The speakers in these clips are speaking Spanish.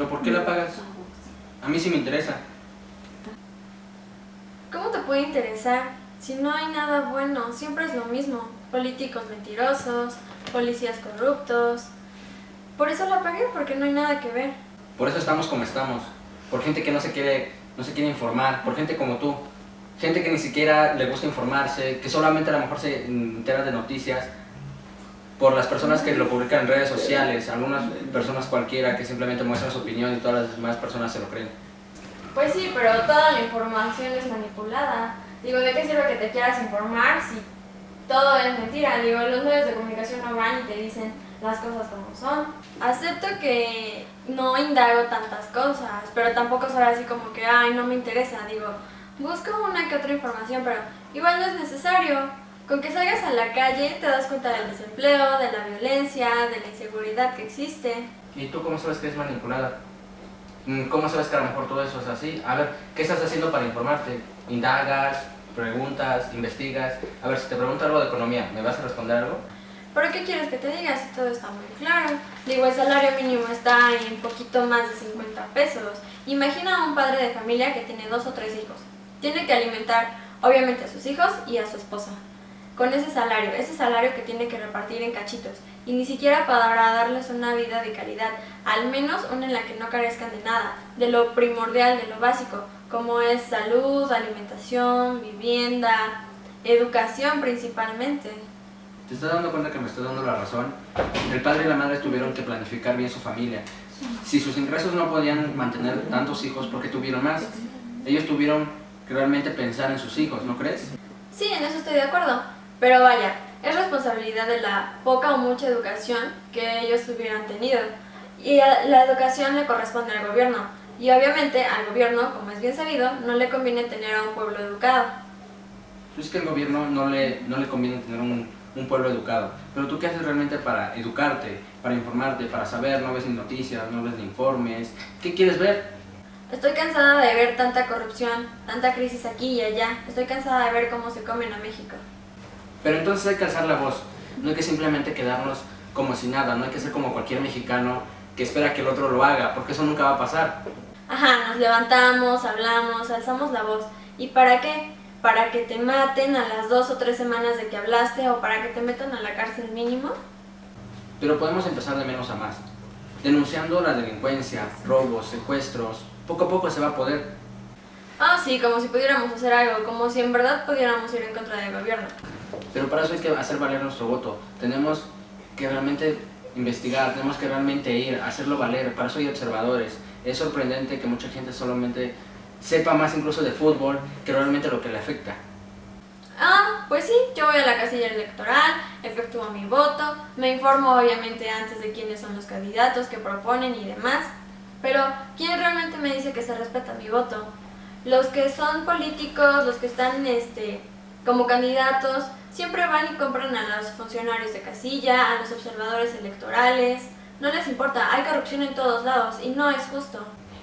¿Pero por qué la pagas? A mí sí me interesa. ¿Cómo te puede interesar? Si no hay nada bueno, siempre es lo mismo. Políticos mentirosos, policías corruptos. Por eso la pagué, porque no hay nada que ver. Por eso estamos como estamos. Por gente que no se quiere informar. Por gente como tú. Gente que ni siquiera le gusta informarse. Que solamente a lo mejor se entera de noticias por las personas que lo publican en redes sociales. Algunas personas cualquiera que simplemente muestran su opinión y todas las demás personas se lo creen. Pues sí, pero toda la información es manipulada. Digo, ¿de qué sirve que te quieras informar si todo es mentira? Digo, los medios de comunicación no van y te dicen las cosas como son. Acepto que no indago tantas cosas, pero tampoco soy así como que, ay, no me interesa. Digo, busco una que otra información, pero igual no es necesario. Con que salgas a la calle te das cuenta del desempleo, de la violencia, de la inseguridad que existe. ¿Y tú cómo sabes que es manipulada? ¿Cómo sabes que a lo mejor todo eso es así? A ver, ¿qué estás haciendo para informarte? ¿Indagas? ¿Preguntas? ¿Investigas? A ver, si te pregunto algo de economía, ¿me vas a responder algo? ¿Pero qué quieres que te diga si todo está muy claro? Digo, el salario mínimo está en poquito más de 50 pesos. Imagina a un padre de familia que tiene 2 o 3 hijos. Tiene que alimentar, obviamente, a sus hijos y a su esposa. Con ese salario que tiene que repartir en cachitos. Y ni siquiera para darles una vida de calidad, al menos una en la que no carezcan de nada, de lo primordial, de lo básico, como es salud, alimentación, vivienda, educación principalmente. ¿Te estás dando cuenta que me estoy dando la razón? El padre y la madre tuvieron que planificar bien su familia. Si sus ingresos no podían mantener tantos hijos, ¿por qué tuvieron más? Ellos tuvieron que realmente pensar en sus hijos, ¿no crees? Sí, en eso estoy de acuerdo. Pero vaya, es responsabilidad de la poca o mucha educación que ellos hubieran tenido. Y la educación le corresponde al gobierno. Y obviamente al gobierno, como es bien sabido, no le conviene tener a un pueblo educado. Es que al gobierno no le conviene tener un pueblo educado. Pero ¿tú qué haces realmente para educarte, para informarte, para saber? No ves ni noticias, no ves ni informes. ¿Qué quieres ver? Estoy cansada de ver tanta corrupción, tanta crisis aquí y allá. Estoy cansada de ver cómo se comen a México. Pero entonces hay que alzar la voz. No hay que simplemente quedarnos como si nada. No hay que ser como cualquier mexicano que espera que el otro lo haga, porque eso nunca va a pasar. Ajá, nos levantamos, hablamos, alzamos la voz. ¿Y para qué? ¿Para que te maten a las 2 o 3 semanas de que hablaste o para que te metan a la cárcel mínimo? Pero podemos empezar de menos a más. Denunciando la delincuencia, robos, secuestros. Poco a poco se va a poder. Ah, sí, como si pudiéramos hacer algo, como si en verdad pudiéramos ir en contra del gobierno. Pero para eso hay que hacer valer nuestro voto. Tenemos que realmente investigar, tenemos que realmente ir, hacerlo valer. Para eso hay observadores. Es sorprendente que mucha gente solamente sepa más incluso de fútbol que realmente lo que le afecta. Ah, pues sí, yo voy a la casilla electoral, efectúo mi voto, me informo obviamente antes de quiénes son los candidatos que proponen y demás. Pero, ¿quién realmente me dice que se respeta mi voto? Los que son políticos, los que están como candidatos, siempre van y compran a los funcionarios de casilla, a los observadores electorales. No les importa, hay corrupción en todos lados y no es justo.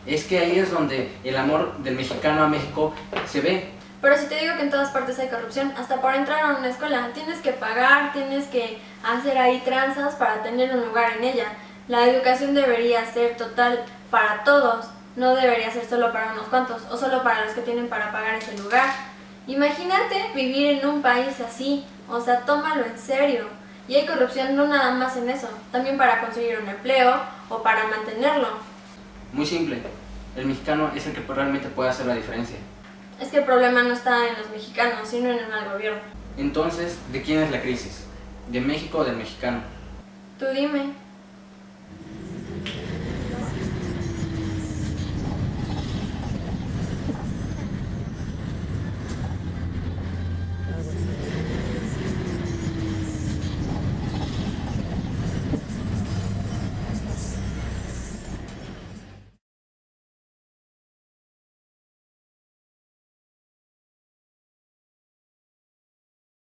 Es que ahí es donde el amor del mexicano a México se ve. Pero si te digo que en todas partes hay corrupción, hasta para entrar a una escuela tienes que pagar, tienes que hacer ahí tranzas para tener un lugar en ella. La educación debería ser total para todos, no debería ser solo para unos cuantos o solo para los que tienen para pagar ese lugar. Imagínate vivir en un país así, o sea, tómalo en serio. Y hay corrupción no nada más en eso, también para conseguir un empleo o para mantenerlo. Muy simple. El mexicano es el que realmente puede hacer la diferencia. Es que el problema no está en los mexicanos, sino en el mal gobierno. Entonces, ¿de quién es la crisis? ¿De México o del mexicano? Tú dime.